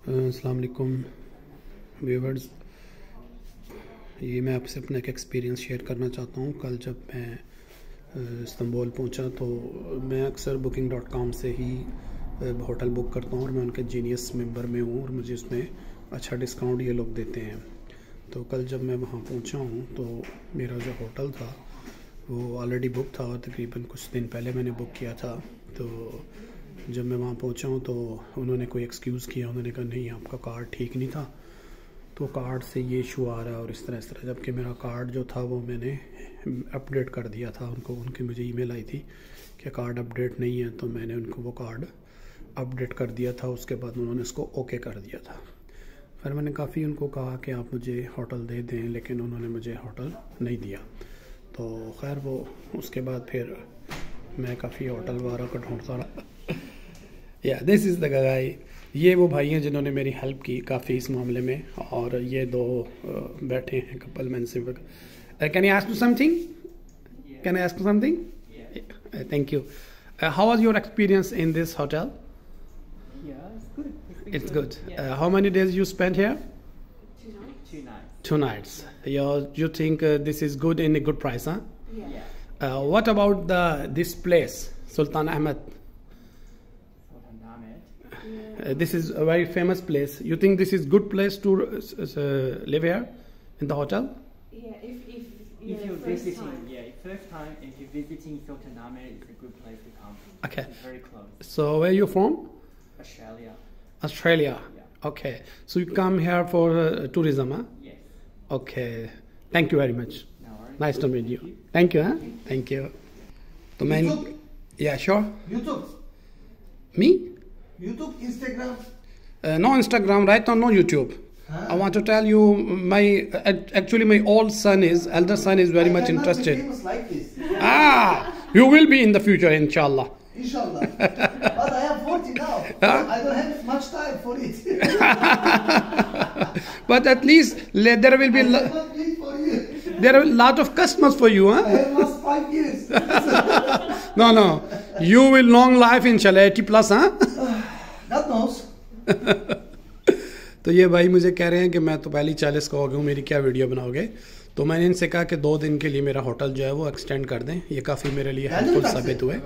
अस्सलाम वालेकुम व्यूअर्स, ये मैं आपसे अपना एक एक्सपीरियंस शेयर करना चाहता हूँ। कल जब मैं इस्तांबुल पहुँचा तो मैं अक्सर booking.com से ही होटल बुक करता हूँ और मैं उनके जीनियस मेंबर में हूँ और मुझे उसमें अच्छा डिस्काउंट ये लोग देते हैं। तो कल जब मैं वहाँ पहुँचा हूँ तो मेरा जो होटल था वो ऑलरेडी बुक था और तकरीबन कुछ दिन पहले मैंने बुक किया था। तो जब मैं वहाँ पहुँचा हूँ तो उन्होंने कोई एक्सक्यूज़ किया, उन्होंने कहा नहीं आपका कार्ड ठीक नहीं था, तो कार्ड से ये इशू आ रहा है और इस तरह। जबकि मेरा कार्ड जो था वो मैंने अपडेट कर दिया था उनको, उनकी मुझे ईमेल आई थी कि कार्ड अपडेट नहीं है, तो मैंने उनको वो कार्ड अपडेट कर दिया था। उसके बाद उन्होंने उसको ओके कर दिया था। फिर मैंने काफ़ी उनको कहा कि आप मुझे होटल दे दें, लेकिन उन्होंने मुझे होटल नहीं दिया। तो खैर वो उसके बाद फिर मैं काफ़ी होटल वालों को ढूंढता रहा। या दिस इज़ द गाय, ये वो भाई हैं जिन्होंने मेरी हेल्प की काफ़ी इस मामले में। और ये दो बैठे हैं कपल मैन से। Can I ask you something? Can I ask you something? Thank you. How was your experience in this hotel? It's good. How many days you spent here? 2 nights. 2 nights. You think this is good in a good price, huh? Yeah. What about this place, Sultan Ahmed? Sultan Ahmed. This is a very famous place. You think this is good place to live here in the hotel? Yeah, If you're visiting, first time, if you're visiting Sultan Ahmed, it's a good place to come. Okay. It's very close. So where are you from? Australia. Australia. Yeah. Okay. So you come here for tourism, huh? Yes. Okay. Thank you very much. No worries. Nice to meet you. Thank you, huh? Thank you. तो मैं YouTube? Yeah, sure. YouTube, Me? Instagram. No Instagram right now, no YouTube. Huh? I want to tell you, actually my elder son is very much interested. I cannot be famous like this. You will be in the future, inshallah. Inshallah. But I am 40 now. I don't have much time for it. But at least there will be I cannot wait for you. there are a lot of customers for you, I huh? have lost 5 years. No. You will long life, inshallah, 80 plus, huh? God knows. तो ये भाई मुझे कह रहे हैं कि मैं तो पहले 40 का हो गया हूँ, मेरी क्या वीडियो बनाओगे। तो मैंने इनसे कहा कि 2 दिन के लिए मेरा होटल जो है वो एक्सटेंड कर दें। ये काफ़ी मेरे लिए हेल्पफुल साबित हुए।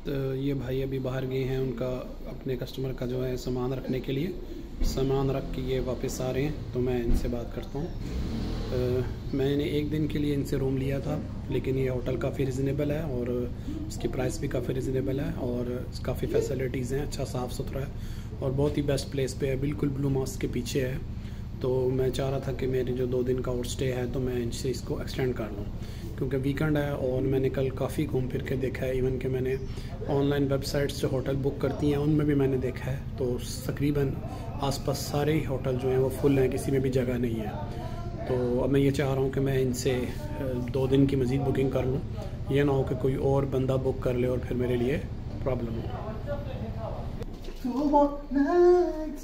तो ये भाई अभी बाहर गए हैं, उनका अपने कस्टमर का जो है सामान रखने के लिए, सामान रख के ये वापस आ रहे हैं। तो मैं इनसे बात करता हूँ। मैंने 1 दिन के लिए इनसे रूम लिया था, लेकिन ये होटल काफ़ी रिजनेबल है और उसकी प्राइस भी काफ़ी रिजनेबल है और काफ़ी फैसिलिटीज़ हैं, अच्छा साफ़ सुथरा है और बहुत ही बेस्ट प्लेस पे है, बिल्कुल ब्लू मॉस्क के पीछे है। तो मैं चाह रहा था कि मेरे जो 2 दिन का और स्टे है तो मैं इनसे इसको एक्सटेंड कर लूँ, क्योंकि वीकेंड है और मैंने कल काफ़ी घूम फिर के देखा है। इवन कि मैंने ऑनलाइन वेबसाइट्स जो होटल बुक करती हैं उनमें भी मैंने देखा है, तो तकरीबन आसपास सारे ही होटल जो हैं वो फुल हैं, किसी में भी जगह नहीं है। तो अब मैं ये चाह रहा हूँ कि मैं इनसे 2 दिन की मज़ीद बुकिंग कर लूँ, ये ना हो कि कोई और बंदा बुक कर ले और फिर मेरे लिए प्रॉब्लम हो। 2 more nights.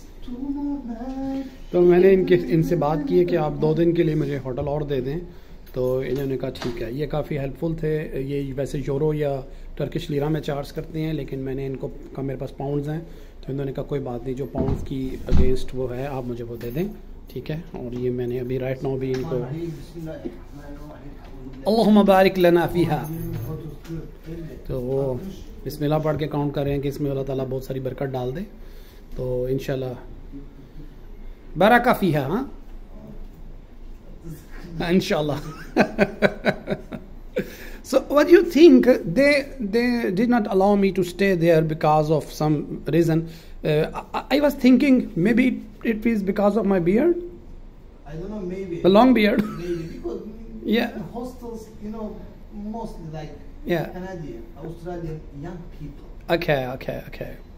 तो मैंने इनसे बात की है कि आप 2 दिन के लिए मुझे होटल और दे दें, तो इन्होंने कहा ठीक है। ये काफ़ी हेल्पफुल थे। ये वैसे यूरो या टर्किश लीरा में चार्ज करते हैं, लेकिन मैंने इनको कहा मेरे पास पाउंड्स हैं, तो इन्होंने कहा कोई बात नहीं, जो पाउंड्स की अगेंस्ट वो है आप मुझे वो दे दें, ठीक है। और ये मैंने अभी राइट नाउ भी इनको अल्लाहुम्मा बारिक लना फीहा, तो वो बिस्मिल्लाह पढ़ के काउंट कर रहे हैं कि इसमें अल्लाह ताला बहुत सारी बरकत डाल दे, तो इंशाल्लाह बरका फीहा, हाँ इंशाल्लाह। So what do you think? They did not allow me to stay there because of some reason. I was thinking maybe it is because of my beard. I don't know, maybe. The long beard. Maybe because Yeah. hostels, mostly like Yeah. Canadian, Australian young people. Okay.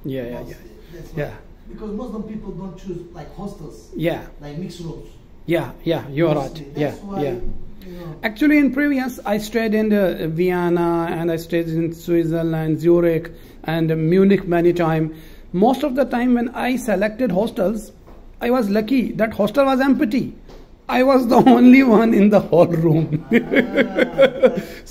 Yeah. Mostly. That's why. Yeah. Because Muslim people don't choose like hostels, Yeah. like mixed rooms. Yeah. You're right. Mostly. That's why, Yeah. Actually, in previous, I stayed in Vienna and I stayed in Switzerland, Zurich, and Munich many times. Most of the time, when I selected hostels, I was lucky that hostel was empty. I was the only one in the whole room.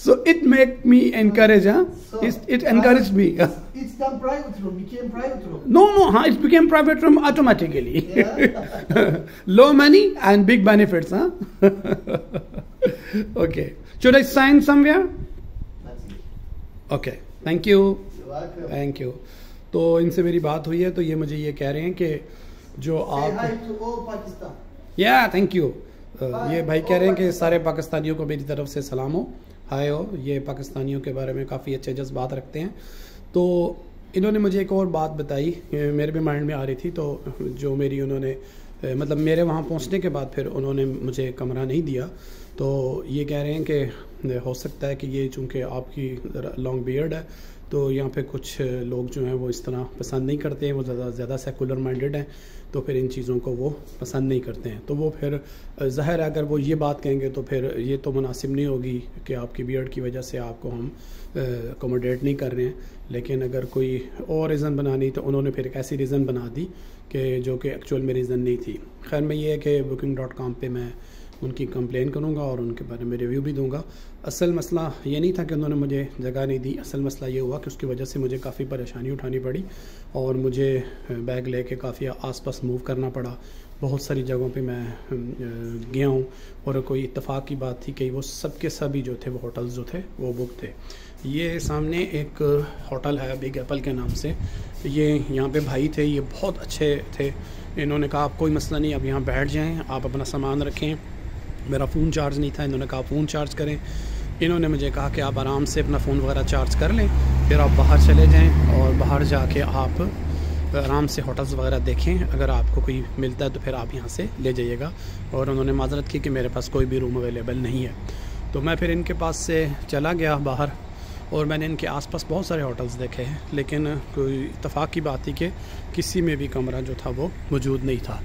So it made me encourage, huh? So, It encouraged me. It's done private room, became private room. No, it became private room automatically. Yeah. Low money and big benefits, huh? Okay. Should I sign somewhere? That's it. Okay. Thank you. You're welcome. Thank you. तो इनसे मेरी बात हुई है, तो ये मुझे ये कह रहे हैं कि जो Say hi आप to all Pakistan. या थैंक यू। ये भाई कह रहे हैं कि सारे पाकिस्तानियों को मेरी तरफ से सलाम हो, हाय हो। ये पाकिस्तानियों के बारे में काफ़ी अच्छे जज्बात रखते हैं। तो इन्होंने मुझे एक और बात बताई, मेरे भी माइंड में आ रही थी, तो जो मेरी उन्होंने मतलब मेरे वहाँ पहुँचने के बाद फिर उन्होंने मुझे कमरा नहीं दिया। तो ये कह रहे हैं कि हो सकता है कि ये चूँकि आपकी लॉन्ग बियर्ड है, तो यहाँ पे कुछ लोग जो हैं वो इस तरह पसंद नहीं करते हैं, वो ज़्यादा सेकुलर माइंडेड हैं, तो फिर इन चीज़ों को वो पसंद नहीं करते हैं। तो वो फिर ज़ाहिर है अगर वो ये बात कहेंगे तो फिर ये तो मुनासिब नहीं होगी कि आपकी बियर्ड की वजह से आपको हम अकोमोडेट नहीं कर रहे हैं। लेकिन अगर कोई और रीज़न बनानी तो उन्होंने फिर एक ऐसी रीज़न बना दी कि जो कि एक्चुअल में रीज़न नहीं थी। खैर मैं ये है कि booking.com पे मैं उनकी कंप्लेन करूँगा और उनके बारे में रिव्यू भी दूँगा। असल मसला ये नहीं था कि उन्होंने मुझे जगह नहीं दी, असल मसला ये हुआ कि उसकी वजह से मुझे काफ़ी परेशानी उठानी पड़ी और मुझे बैग लेके काफ़ी आसपास मूव करना पड़ा। बहुत सारी जगहों पे मैं गया हूँ और कोई इत्तेफाक की बात थी कि वो सब के सभी जो थे वो होटल्स जो थे वो बुक थे। ये सामने एक होटल है बिग एप्पल के नाम से, ये यहाँ पे भाई थे, ये बहुत अच्छे थे। इन्होंने कहा आप कोई मसला नहीं, आप यहाँ बैठ जाएँ, आप अपना सामान रखें। मेरा फ़ोन चार्ज नहीं था, इन्होंने कहा फ़ोन चार्ज करें। इन्होंने मुझे कहा कि आप आराम से अपना फ़ोन वगैरह चार्ज कर लें, फिर आप बाहर चले जाएं और बाहर जाके आप आराम से होटल्स वगैरह देखें, अगर आपको कोई मिलता है तो फिर आप यहाँ से ले जाइएगा। और उन्होंने माजरत की कि मेरे पास कोई भी रूम अवेलेबल नहीं है। तो मैं फिर इनके पास से चला गया बाहर और मैंने इनके आसपास बहुत सारे होटल्स देखे हैं, लेकिन कोई इत्तेफाक की बात थी कि किसी में भी कमरा जो था वो मौजूद नहीं था।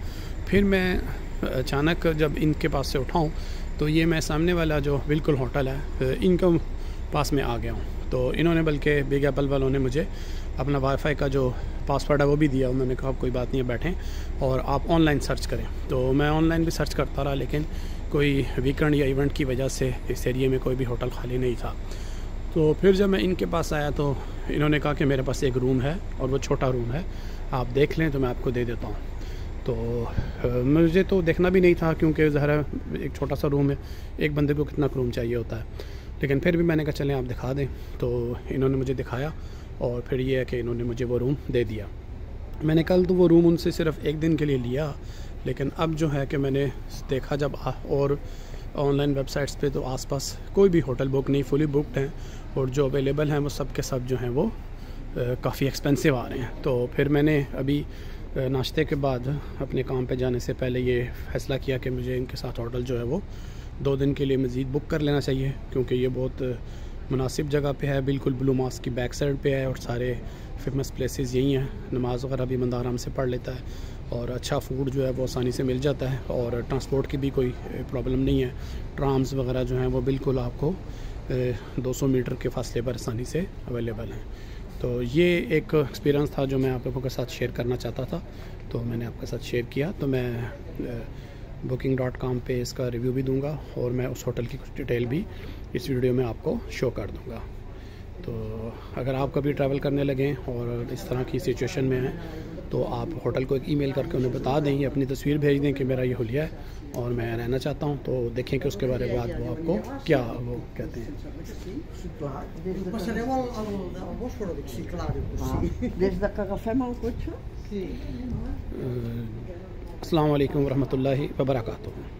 फिर मैं अचानक जब इनके पास से उठाऊँ तो ये मैं सामने वाला जो बिल्कुल होटल है इनके पास में आ गया हूँ। तो इन्होंने बल्कि बिग एप्पल वालों ने मुझे अपना वाईफाई का जो पासवर्ड है वो भी दिया। उन्होंने कहा कोई बात नहीं है, बैठें और आप ऑनलाइन सर्च करें। तो मैं ऑनलाइन भी सर्च करता रहा, लेकिन कोई वीकेंड या इवेंट की वजह से इस एरिए में कोई भी होटल खाली नहीं था। तो फिर जब मैं इनके पास आया तो इन्होंने कहा कि मेरे पास एक रूम है और वो छोटा रूम है, आप देख लें तो मैं आपको दे देता हूँ। तो मुझे तो देखना भी नहीं था क्योंकि ज़रा एक छोटा सा रूम है, एक बंदे को कितना रूम चाहिए होता है, लेकिन फिर भी मैंने कहा चलें आप दिखा दें। तो इन्होंने मुझे दिखाया और फिर ये है कि इन्होंने मुझे वो रूम दे दिया। मैंने कल तो वो रूम उनसे सिर्फ एक दिन के लिए लिया, लेकिन अब जो है कि मैंने देखा जब और ऑनलाइन वेबसाइट्स पे तो आसपास कोई भी होटल बुक नहीं, फुली बुकड हैं और जो अवेलेबल हैं वो सब के सब जो हैं वो काफ़ी एक्सपेंसिव आ रहे हैं। तो फिर मैंने अभी नाश्ते के बाद अपने काम पे जाने से पहले ये फ़ैसला किया कि मुझे इनके साथ होटल जो है वो 2 दिन के लिए मज़ीद बुक कर लेना चाहिए, क्योंकि ये बहुत मुनासिब जगह पे है, बिल्कुल ब्लू मॉस्क की बैक साइड पे है और सारे फेमस प्लेसेस यही हैं। नमाज वगैरह भी बंदा आराम से पढ़ लेता है और अच्छा फूड जो है वो आसानी से मिल जाता है और ट्रांसपोर्ट की भी कोई प्रॉब्लम नहीं है। ट्राम्स वगैरह जो हैं वो बिल्कुल आपको 200 मीटर के फासले पर आसानी से अवेलेबल हैं। तो ये एक एक्सपीरियंस था जो मैं आप लोगों के साथ शेयर करना चाहता था, तो मैंने आपके साथ शेयर किया। तो मैं booking.com पे इसका रिव्यू भी दूंगा और मैं उस होटल की कुछ डिटेल भी इस वीडियो में आपको शो कर दूंगा। तो अगर आप कभी ट्रैवल करने लगें और इस तरह की सिचुएशन में हैं तो आप होटल को एक ईमेल करके उन्हें बता दें, अपनी तस्वीर भेज दें कि मेरा ये हुलिया है और मैं रहना चाहता हूँ। तो देखें कि उसके बारे में बात वो आपको क्या वो कहते हैं। अस्सलाम वालेकुम रहमतुल्लाहि व बरकातुहू।